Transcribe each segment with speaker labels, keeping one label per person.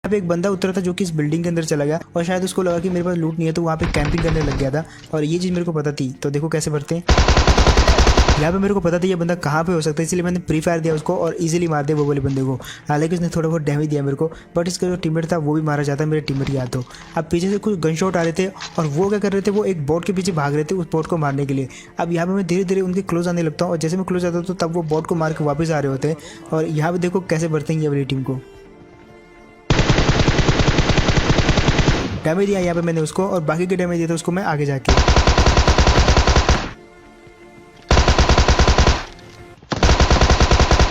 Speaker 1: यहाँ पे एक बंदा उतरा था जो कि इस बिल्डिंग के अंदर चला गया और शायद उसको लगा कि मेरे पास लूट नहीं है तो वहाँ पे कैंपिंग करने लग गया था और ये चीज़ मेरे को पता थी। तो देखो कैसे भरते हैं। यहाँ पे मेरे को पता था ये बंदा कहाँ पे हो सकता है, इसलिए मैंने प्री फायर दिया उसको और इजीली मार दिया वो वाले बंदे को। हालांकि उसने थोड़ा बहुत डैमेज दिया मेरे को, बट इसका जो टीममेट था वो भी मारा जाता है मेरे टीममेट की हाथों। अब पीछे से कुछ गन शॉट आ रहे थे और वो क्या कर रहे थे, वो एक बोट के पीछे भाग रहे थे उस बोट को मारने के लिए। अब यहाँ पे मैं धीरे धीरे उनके क्लोज आने लगता हूँ और जैसे मैं क्लोज आता हूँ तो तब वो बोट को मार के वापस आ रहे होते हैं। और यहाँ पे देखो कैसे बढ़ते हैं ये वाली टीम को। डैमेज दिया यहाँ पे मैंने उसको और बाकी के डैमेज दिया था उसको मैं आगे जाके।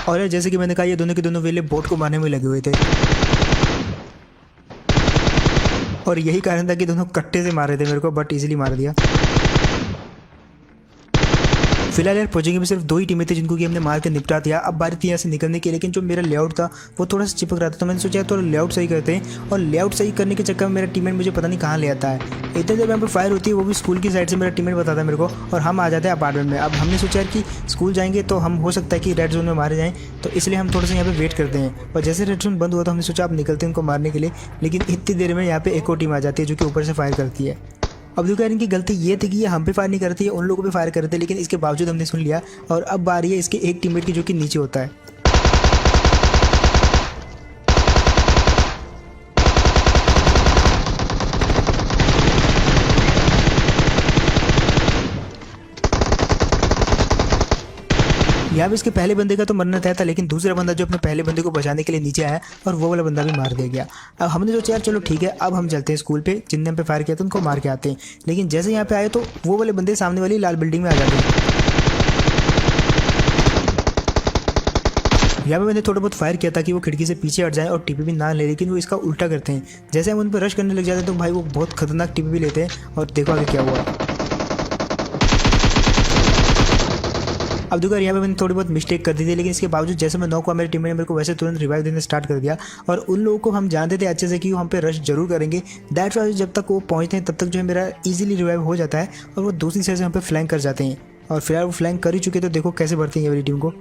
Speaker 1: और यार जैसे कि मैंने कहा ये दोनों के दोनों वेले बोट को मारने में लगे हुए थे और यही कारण था कि दोनों कट्टे से मार रहे थे मेरे को, बट इजीली मार दिया। फिलहाल यार प्रोजेक्ट में सिर्फ 2 ही टीमें थी जिनको कि हमने मार के निपटा दिया। अब बारी थी यहाँ से निकलने की, लेकिन जो मेरा लेआउट था वो थोड़ा सा चिपक रहा था तो मैंने सोचा थोड़ा लेआउट सही करते हैं। और लेआउट सही करने के चक्कर में मेरा टीममेट मुझे पता नहीं कहाँ ले आता है। इतने देर में पर फायर होती है, वो भी स्कूल की साइड से मेरा टीममेट बताता है मेरे को और हम आ जाते हैं अपार्टमेंट में। अब हमने सोचा यार कि स्कूल जाएंगे तो हम हो सकता है कि रेड जोन में मारे जाएँ, तो इसलिए हम थोड़ा सा यहाँ पे वेट करते हैं। और जैसे रेड जोन बंद हुआ तो हमने सोचा अब निकलते हैं उनको मारने के लिए, लेकिन इतनी देर में यहाँ पे एक और टीम आ जाती है जो कि ऊपर से फायर करती है। अब देखो यार इनकी गलती ये थी कि ये हम पे फायर नहीं करती है, उन लोगों पे फायर करते, लेकिन इसके बावजूद हमने सुन लिया। और अब बारी है इसके एक टीममेट की जो कि नीचे होता है। यहाँ पे इसके पहले बंदे का तो मरना तय था, लेकिन दूसरा बंदा जो अपने पहले बंदे को बचाने के लिए नीचे आया और वो वाला बंदा भी मार दिया गया। अब हमने सोचा यार चलो ठीक है, अब हम चलते हैं स्कूल पे, जिनने हम पे फायर किया था उनको मार के आते हैं। लेकिन जैसे यहाँ पे आए तो वो वाले बंदे सामने वाली लाल बिल्डिंग में आ जाते हैं। यहाँ पे मैंने थोड़ा बहुत फायर किया था कि वो खिड़की से पीछे हट जाए और टीपी भी ना ले, लेकिन वो इसका उल्टा करते हैं। जैसे हम उन पर रश करने लग जाते हैं तो भाई वो बहुत खतरनाक टीपी भी लेते हैं और देखो आगे क्या हुआ। अब देखो यहाँ पे मैंने थोड़ी बहुत मिस्टेक कर दी थी, लेकिन इसके बावजूद जैसे मैं नॉक हुआ मेरे टीम ने मेरे को वैसे तुरंत रिवाइव देने स्टार्ट कर दिया। और उन लोगों को हम जानते थे अच्छे से कि वो हम पे रश जरूर करेंगे, दैट्स वाई जब तक वो पहुँचते हैं तब तक जो है मेरा इजीली रिवाइव हो जाता है और वो दूसरी साइड से हम पे फ्लैंक कर जाते हैं। और फिलहाल वो फ्लैंक कर ही चुके, तो देखो कैसे बढ़ती है ये वाली टीम को।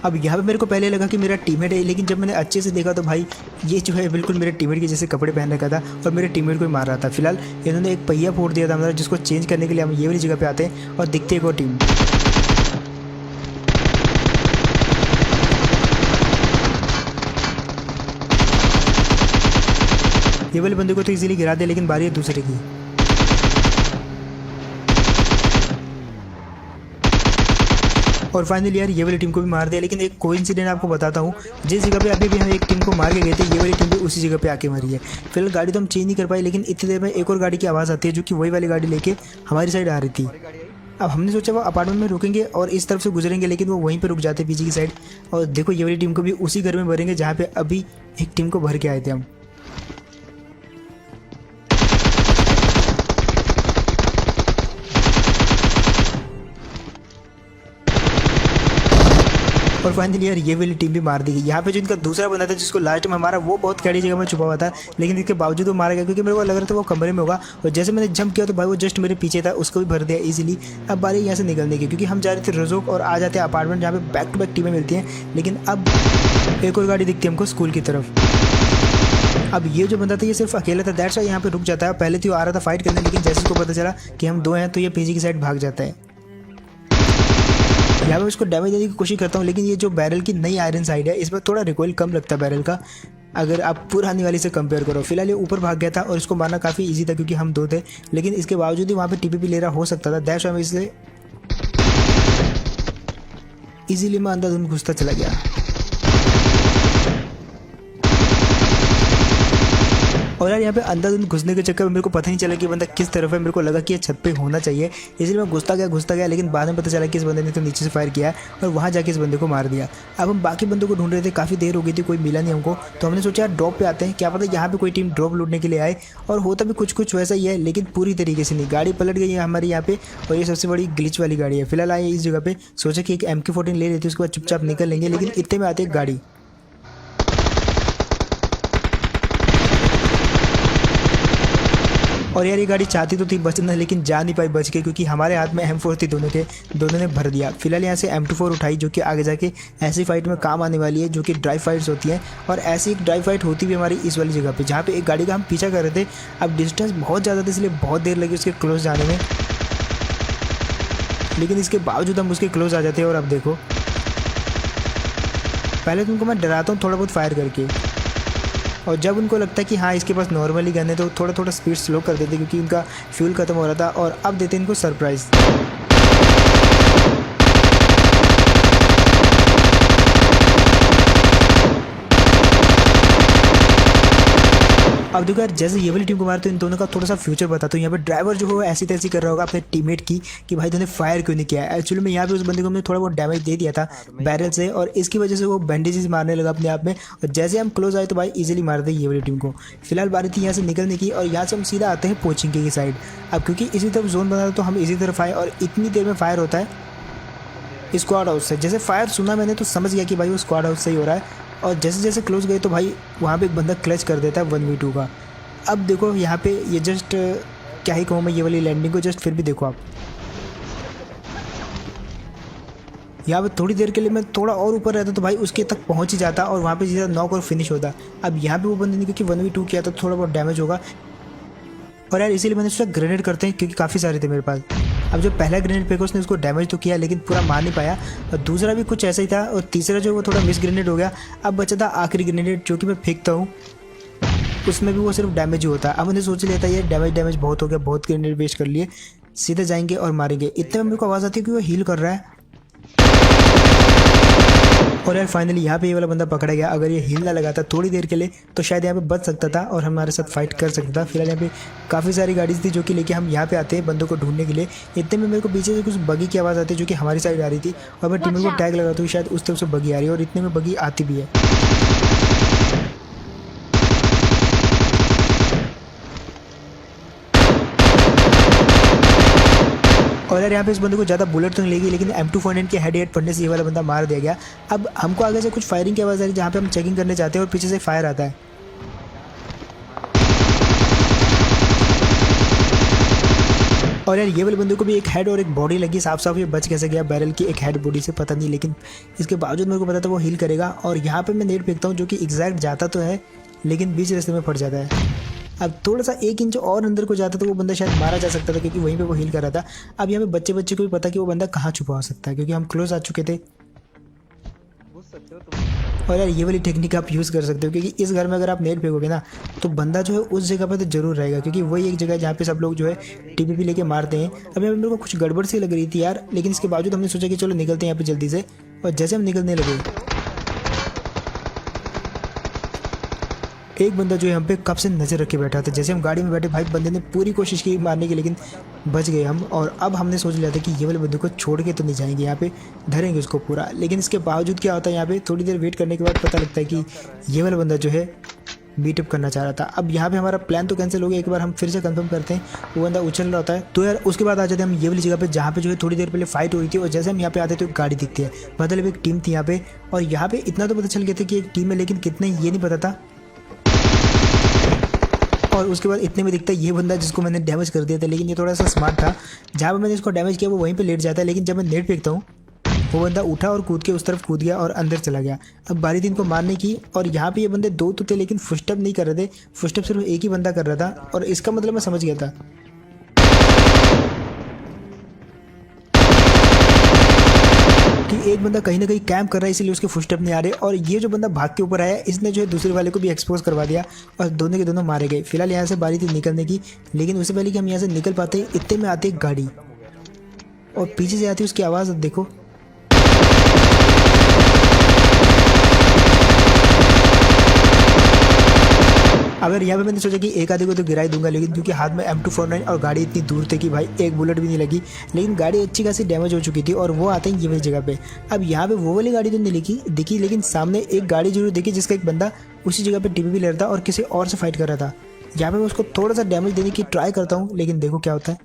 Speaker 1: अब यहाँ पे मेरे को पहले लगा कि मेरा टीममेट है, लेकिन जब मैंने अच्छे से देखा तो भाई ये जो है बिल्कुल मेरे टीममेट के जैसे कपड़े पहन रखा था और मेरे टीममेट को ही मार रहा था। फिलहाल इन्होंने एक पहिया फोड़ दिया था मतलब, जिसको चेंज करने के लिए हम ये वाली जगह पे आते हैं और दिखते एक और टीम। ये वाले बंदे को तो इजीली गिरा दिया, लेकिन बारी है दूसरे की। और फाइनली यार ये वाली टीम को भी मार दिया। लेकिन एक कोइंसिडेंट आपको बताता हूँ, जिस जगह पे अभी भी हम एक टीम को मार के गए थे ये वाली टीम भी उसी जगह पे आके मरी है। फिलहाल गाड़ी तो हम चेंज नहीं कर पाए, लेकिन इतनी देर में एक और गाड़ी की आवाज़ आती है जो कि वही वाली गाड़ी लेके हमारी साइड आ रही थी। अब हमने सोचा वो अपार्टमेंट में रुकेंगे और इस तरफ से गुजरेंगे, लेकिन वो वहीं पर रुक जाते पीछे की साइड। और देखो ये वाली टीम को भी उसी घर में भरेंगे जहाँ पे अभी एक टीम को भर के आए थे हम। और फाइनली यार ये वाली टीम भी मार दी गई। यहाँ पे जो इनका दूसरा बंदा था जिसको लास्ट में हमारा, वो बहुत कड़ी जगह में छुपा हुआ था, लेकिन इसके बावजूद वो मारा गया क्योंकि मेरे को लग रहा था वो कमरे में होगा। और जैसे मैंने जंप किया तो भाई वो जस्ट मेरे पीछे था, उसको भी भर दिया इजीली। अब बारी यहाँ से निकलने की, क्योंकि हम जा रहे थे रजोक और आ जाते हैं अपार्टमेंट जहाँ पे बैक टू बैक टीमें मिलती हैं। लेकिन अब एक और गाड़ी दिखती है हमको स्कूल की तरफ। अब ये जो बंदा था ये सिर्फ अकेला था, दैट्स वाई यहाँ पे रुक जाता है। पहले तो वो आ रहा था फाइट करने, लेकिन जैसे उसको पता चला कि हम 2 हैं तो ये पीछे की साइड भाग जाता है। यहाँ पे उसको डैमेज देने की कोशिश करता हूँ, लेकिन ये जो बैरल की नई आयरन साइड है इसमें थोड़ा रिकॉइल कम लगता है बैरल का, अगर आप पुरानी वाली से कंपेयर करो। फिलहाल ये ऊपर भाग गया था और इसको मारना काफ़ी इजी था क्योंकि हम 2 थे, लेकिन इसके बावजूद ही वहाँ पे टीपी भी ले रहा हो सकता था, दैट्स वाई इसलिए इजीली मैं अंदर घुसता चला गया। और यार यहाँ पे अंदर घुसने के चक्कर में मेरे को पता नहीं चला कि बंदा किस तरफ है। मेरे को लगा कि ये छत पे होना चाहिए, इसलिए मैं घुसता गया, लेकिन बाद में पता चला कि इस बंदे ने तो नीचे से फायर किया है और वहाँ जाके इस बंदे को मार दिया। अब हम बाकी बंदों को ढूंढ रहे थे, काफ़ी देर हो गई थी, कोई मिला नहीं हमको, तो हमने सोचा यार ड्रॉप पे आते हैं, क्या पता यहाँ पे कोई टीम ड्रॉप लूटने के लिए आए। और होता भी कुछ वैसा ही है, लेकिन पूरी तरीके से नहीं। गाड़ी पलट गई है हमारी यहाँ पे और ये सबसे बड़ी ग्लिच वाली गाड़ी है। फिलहाल आए इस जगह पे, सोचा कि एक MK14 ले लेते, उसके बाद चुपचाप निकल लेंगे, लेकिन इतने में आते एक गाड़ी। और यार ये गाड़ी चाहती तो थी बचना, लेकिन जा नहीं पाई बच के, क्योंकि हमारे हाथ में M4 थी दोनों ने भर दिया। फिलहाल यहाँ से M24 उठाई, जो कि आगे जाके ऐसी फाइट में काम आने वाली है, जो कि ड्राइव फाइट्स होती हैं। और ऐसी एक ड्राइव फाइट होती भी हमारी इस वाली जगह पे, जहाँ पे एक गाड़ी का हम पीछा कर रहे थे। अब डिस्टेंस बहुत ज़्यादा था, इसलिए बहुत देर लगी उसके क्लोज जाने में, लेकिन इसके बावजूद हम उसके क्लोज आ जाते हैं। और अब देखो, पहले तुमको मैं डराता हूँ थोड़ा बहुत फायर करके, और जब उनको लगता है कि हाँ इसके पास नॉर्मली गन है, तो थोड़ा थोड़ा स्पीड स्लो कर देते, क्योंकि उनका फ्यूल खत्म हो रहा था। और अब देते इनको सरप्राइज़। अब देखो यार, जैसे ये वाली टीम को मारते हो, इन दोनों का थोड़ा सा फ्यूचर बताता हूँ। यहाँ पे ड्राइवर जो है ऐसी तैसी कर रहा होगा अपने टीममेट की कि भाई तूने फायर क्यों नहीं किया। एक्चुअली में यहाँ पे उस बंदे को हमने थोड़ा बहुत डैमेज दे दिया था बैरल से, और इसकी वजह से वो बैंडेजेस मारने लगा अपने आप में। और जैसे हम क्लोज आए तो भाई इजीली मार दे ये वाली टीम को। फिलहाल बारी थी यहाँ से निकलने की, और यहाँ से हम सीधा आते हैं पोचिंग की साइड। अब क्योंकि इसी तरफ जोन बना था, तो हम इसी तरफ आए, और इतनी देर में फायर होता है स्क्वाड हाउस से। जैसे फायर सुना मैंने तो समझ गया कि भाई वो स्क्वाड हाउस से ही हो रहा है। और जैसे जैसे क्लोज गए तो भाई वहाँ पे एक बंदा क्लच कर देता है 1v2 का। अब देखो यहाँ पे ये जस्ट क्या ही कहूँ मैं ये वाली लैंडिंग को, जस्ट फिर भी देखो आप, यहाँ पे थोड़ी देर के लिए मैं थोड़ा और ऊपर रहता तो भाई उसके तक पहुँच ही जाता, और वहाँ पे सीधा नॉक और फिनिश होता। अब यहाँ पे वो बंदे ने क्योंकि 1v2 किया तो थोड़ा बहुत डैमेज होगा, और यार इसीलिए मैंने सोचा ग्रेनेड करते हैं, क्योंकि काफ़ी सारे थे मेरे पास। अब जो पहला ग्रेनेड फेंका उसने उसको डैमेज तो किया, लेकिन पूरा मार नहीं पाया। और दूसरा भी कुछ ऐसा ही था, और तीसरा जो वो थोड़ा मिस ग्रेनेड हो गया। अब बचा था आखिरी ग्रेनेड, जो कि मैं फेंकता हूँ, उसमें भी वो सिर्फ डैमेज ही होता है। अब मैंने सोच लिया था ये डैमेज बहुत हो गया, बहुत ग्रेनेड वेस्ट कर लिए, सीधे जाएंगे और मारेंगे। इतने में मेरे को आवाज़ आती है कि वो हील कर रहा है, और यार फाइनली यहाँ पे ये वाला बंदा पकड़ा गया। अगर ये हील ना लगाता थोड़ी देर के लिए तो शायद यहाँ पे बच सकता था और हमारे साथ फाइट कर सकता था। फिलहाल यहाँ पे काफ़ी सारी गाड़ीज थी जो कि लेके हम यहाँ पे आते हैं बंदों को ढूंढने के लिए। इतने में मेरे को पीछे से कुछ बगी की आवाज़ आती है जो कि हमारी साइड आ रही थी, और मैं टीम को टैग लगाता हूँ शायद उस तरफ से बगी आ रही है, और इतने में बगी आती भी है। और यार यहाँ पे इस बंदे को ज़्यादा बुलेट तो नहीं लगी, लेकिन M249 के हेड पड़ने से ये वाला बंदा मार दिया गया। अब हमको आगे से कुछ फायरिंग की आवाज़ आ रही है जहाँ पे हम चेकिंग करने जाते हैं, और पीछे से फायर आता है। और यार ये वाले बंदे को भी एक हेड और एक बॉडी लगी, साफ साफ ये बच कैसे गया बैरल की एक हेड बॉडी से पता नहीं, लेकिन इसके बावजूद मेरे को पता था वो हील करेगा। और यहाँ पे मैं नेट फेंकता हूँ जो कि एग्जैक्ट जाता तो है, लेकिन बीच रास्ते में फट जाता है। अब थोड़ा सा 1 इंच और अंदर को जाता तो वो बंदा शायद मारा जा सकता था, क्योंकि वहीं पे वो हील कर रहा था। अब यहाँ पे बच्चे को भी पता कि वो बंदा कहाँ छुपा हो सकता है, क्योंकि हम क्लोज आ चुके थे। और यार ये वाली टेक्निक आप यूज़ कर सकते हो, क्योंकि इस घर में अगर आप नेट फेंकोगे ना तो बंदा जो है उस जगह पे तो जरूर रहेगा, क्योंकि वही एक जगह है जहाँ पे सब लोग जो है टीपीपी लेके मारते हैं। अब यहाँ पे मेरे को कुछ गड़बड़ सी लग रही थी यार, लेकिन इसके बावजूद हमने सोचा कि चलो निकलते हैं यहाँ पे जल्दी से। और जैसे हम निकलने लगे, एक बंदा जो यहाँ पे कब से नज़र रख के बैठा था। जैसे हम गाड़ी में बैठे भाई बंदे ने पूरी कोशिश की मारने की, लेकिन बच गए हम। और अब हमने सोच लिया था कि ये वाले बंदे को छोड़ के तो नहीं जाएंगे, यहाँ पे धरेंगे उसको पूरा। लेकिन इसके बावजूद क्या होता है, यहाँ पे थोड़ी देर वेट करने के बाद पता लगता है कि ये वाला बंदा जो है बीटअप करना चाह रहा था। अब यहाँ पे हमारा प्लान तो कैंसिल हो गया, एक बार हम फिर से कंफर्म करते हैं। वो बंदा उछल रहा होता है, तो यार उसके बाद आ जाते हैं हम ये वाली जगह पे जहाँ पे जो है थोड़ी देर पहले फाइट हुई थी। और जैसे हम यहाँ पे आते तो एक गाड़ी दिखती है, मतलब एक टीम थी यहाँ पे। और यहाँ पे इतना तो पता चल गया था कि एक टीम है, लेकिन कितने ये नहीं पता था। और उसके बाद इतने में दिखता है ये बंदा जिसको मैंने डैमेज कर दिया था, लेकिन ये थोड़ा सा स्मार्ट था। जहाँ पर मैंने इसको डैमेज किया वो वहीं पे लेट जाता है, लेकिन जब मैं नेट फेंकता हूँ वो बंदा उठा और कूद के उस तरफ कूद गया और अंदर चला गया। अब बारी थी इनको मारने की, और यहाँ पे ये बंदे 2 तो थे, लेकिन फुटस्टेप नहीं कर रहे थे। फुटस्टेप सिर्फ एक ही बंदा कर रहा था, और इसका मतलब मैं समझ गया था कि एक बंदा कहीं ना कहीं कैंप कर रहा है, इसीलिए उसके फुटस्टेप नहीं आ रहे। और ये जो बंदा भाग के ऊपर आया इसने जो है दूसरे वाले को भी एक्सपोज करवा दिया, और दोनों के दोनों मारे गए। फिलहाल यहाँ से बारी थी निकलने की, लेकिन उससे पहले कि हम यहाँ से निकल पाते इतने में आती एक गाड़ी, और पीछे से आती उसकी आवाज़। अब देखो अगर यहाँ पे मैंने सोचा कि एक आधे को तो गिरा ही दूंगा, लेकिन क्योंकि हाथ में M249 और गाड़ी इतनी दूर थी कि भाई एक बुलेट भी नहीं लगी, लेकिन गाड़ी अच्छी खासी डैमेज हो चुकी थी। और वो आते हैं ये वाली जगह पे। अब यहाँ पे वो वाली गाड़ी तो नहीं दिखी, लेकिन सामने एक गाड़ी जरूर दिखी जिसका एक बंदा उसी जगह पे टीपीपी ले रहा था और किसी और से फाइट कर रहा था। यहाँ पे मैं उसको थोड़ा सा डैमेज देने की ट्राई करता हूँ, लेकिन देखो क्या होता है,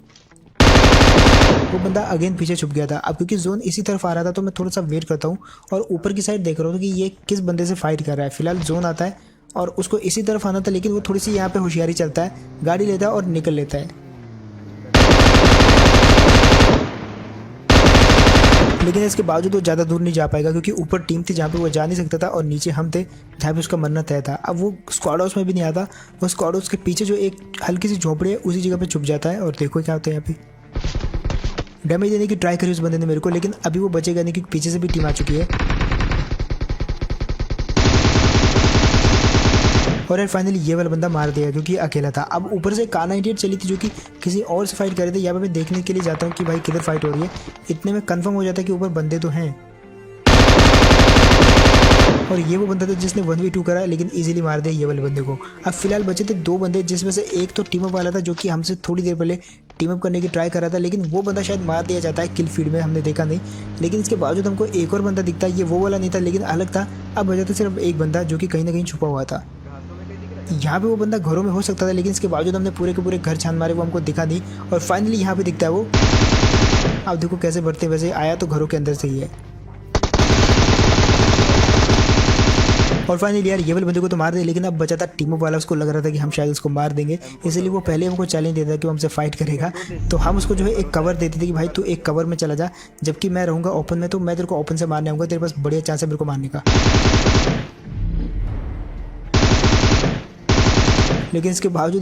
Speaker 1: वो बंदा अगेन पीछे छुप गया था। अब क्योंकि जोन इसी तरफ आ रहा था तो मैं थोड़ा सा वेट करता हूँ और ऊपर की साइड देख रहा हूँ कि ये किस बंदे से फाइट कर रहा है। फिलहाल जोन आता है और उसको इसी तरफ आना था, लेकिन वो थोड़ी सी यहाँ पे होशियारी चलता है, गाड़ी लेता है और निकल लेता है। लेकिन इसके बावजूद वो ज़्यादा दूर नहीं जा पाएगा, क्योंकि ऊपर टीम थी जहाँ पे वो जा नहीं सकता था और नीचे हम थे जहाँ पे उसका मरना तय था। अब वो स्क्वाड हाउस में भी नहीं आता, वो स्क्वाड हाउस के पीछे जो एक हल्की सी झोपड़ी है उसी जगह पे छुप जाता है। और देखो क्या होता है, यहाँ पे डैमेज देने की ट्राई करी उस बंदे ने मेरे को, लेकिन अभी वो बचेगा नहीं क्योंकि पीछे से भी टीम आ चुकी है। और यार फाइनली ये वाला बंदा मार दिया क्योंकि अकेला था। अब ऊपर से कार 98 चली थी जो कि किसी और से फाइट कर रहे थे। यहाँ पे मैं देखने के लिए जाता हूँ कि भाई किधर फाइट हो रही है। इतने में कंफर्म हो जाता है कि ऊपर बंदे तो हैं, और ये वो बंदा था जिसने 1v2 करा, लेकिन इजीली मार दिया ये वाले बंदे को। अब फिलहाल बचे थे 2 बंदे, जिसमें से एक तो टीम अप वाला था जो कि हमसे थोड़ी देर पहले टीम अप करने की ट्राई कर रहा था, लेकिन वो बंदा शायद मार दिया जाता है किल फीड में, हमने देखा नहीं। लेकिन इसके बावजूद हमको एक और बंदा दिखता है, ये वो वाला नहीं था लेकिन अलग था। अब बचा था सिर्फ एक बंदा जो कि कहीं ना कहीं छुपा हुआ था। यहाँ पे वो बंदा घरों में हो सकता था, लेकिन इसके बावजूद हमने पूरे के पूरे घर छान मारे, वो हमको दिखा नहीं। और फाइनली यहाँ पे दिखता है वो। अब देखो कैसे बढ़ते, वैसे आया तो घरों के अंदर से ही है। और फाइनली यार ये वाले बंदे को तो मार दिया, लेकिन अब बचा था टीम अप वाला। उसको लग रहा था कि हम शायद उसको मार देंगे, इसलिए वो पहले हमको चैलेंज देता था कि वो हमसे फाइट करेगा। तो हम उसको जो है एक कवर देते थे कि भाई तू एक कवर में चला जा, जबकि मैं रहूँगा ओपन में, तो मैं तेरे को ओपन से मारने आऊँगा, तेरे पास बढ़िया चांस है मेरे को मारने का। लेकिन इसके बावजूद